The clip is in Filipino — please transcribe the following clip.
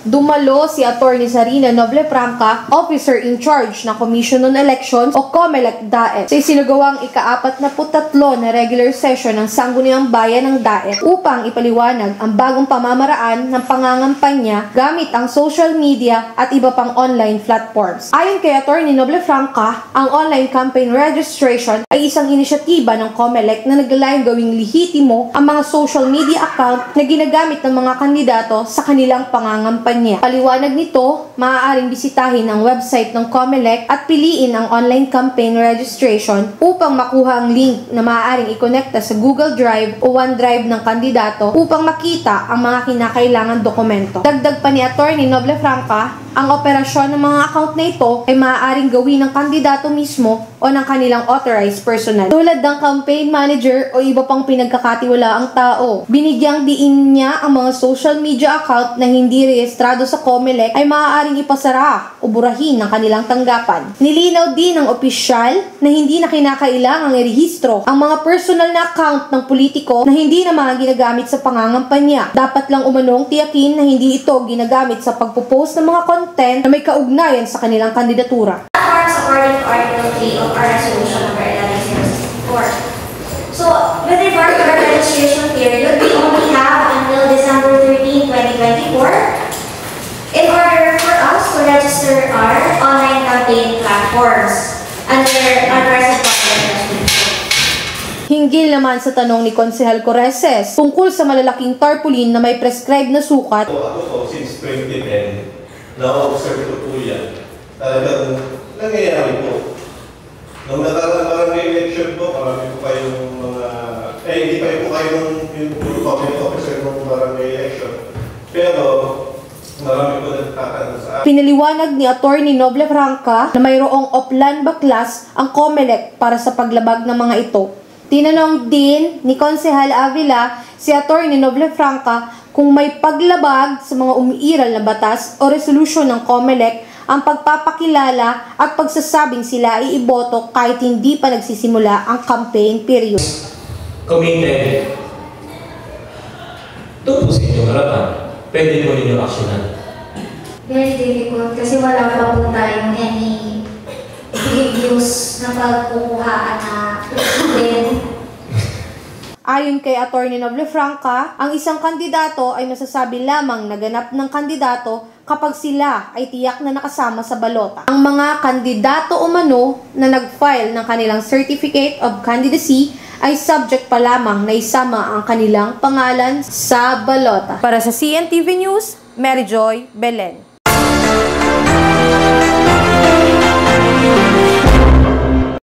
Dumalo si Atty. Zarina Noblefranca, Officer in Charge ng Commission on Elections o COMELEC-DAET sa isinagawang ika-43 na regular session ng Sangguniang Bayan ng DAET upang ipaliwanag ang bagong pamamaraan ng pangangampanya gamit ang social media at iba pang online platforms. Ayon kay Atty. Noblefranca, ang online campaign registration ay isang inisyatiba ng COMELEC na naglalayong gawing lehitimo ang mga social media account na ginagamit ng mga kandidato sa kanilang pangangampanya. Paliwanag nito, maaaring bisitahin ang website ng COMELEC at piliin ang online campaign registration upang makuha ang link na maaaring ikonekta sa Google Drive o OneDrive ng kandidato upang makita ang mga kinakailangan dokumento. Dagdag pa ni Atty. Noblefranca, ang operasyon ng mga account na ito ay maaaring gawin ng kandidato mismo o ng kanilang authorized personnel, tulad ng campaign manager o iba pang pinagkakatiwalaang tao. Binigyang diin niya ang mga social media account na hindi rehistrado sa COMELEC ay maaaring ipasara o burahin ng kanilang tanggapan. Nilinaw din ng opisyal na hindi na kinakailangang irehistro ang mga personal na account ng politiko na hindi na mga ginagamit sa pangangampanya. Dapat lang umanong tiyakin na hindi ito ginagamit sa pagpo-post ng mga content na may kaugnayan sa kanilang kandidatura. According to Article 3 of our Resolution number 11064. So, with regard to our registration period, we only have until December 13, 2024 in order for us to register our online campaign platforms under our present resolution. Hinggil naman sa tanong ni Konsehal Coreses tungkol sa malalaking tarpaulin na may prescribed na sukat. Ako since 2010, na-observe ko po yan. Talagang nangyayari po. Nung nakarang barangay election po, marami po kayong mga... hindi pa po kayo yung public officer ng barangay election. Pero, marami po nagtatanong sa akin. Pinaliwanag ni Atty. Noblefranca na mayroong oplan baklas ang COMELEC para sa paglabag ng mga ito. Tinanong din ni Konsehal Avila si Atty. Noblefranca kung may paglabag sa mga umiiral na batas o resolusyon ng COMELEC ang pagpapakilala at pagsasabing sila ay iboto kahit hindi pa nagsisimula ang campaign period. Committed. Doon po sa inyong harapan, pwede mo ninyong aksyonan. Very difficult kasi wala pa po tayong any previous na pagkukuhaan na then. Ayon kay Atty. Noblefranca, ang isang kandidato ay masasabi lamang na ganap ng kandidato kapag sila ay tiyak na nakasama sa balota. Ang mga kandidato umano na nag-file ng kanilang Certificate of Candidacy ay subject pa lamang na isama ang kanilang pangalan sa balota. Para sa CNTV News, Mary Joy Belen.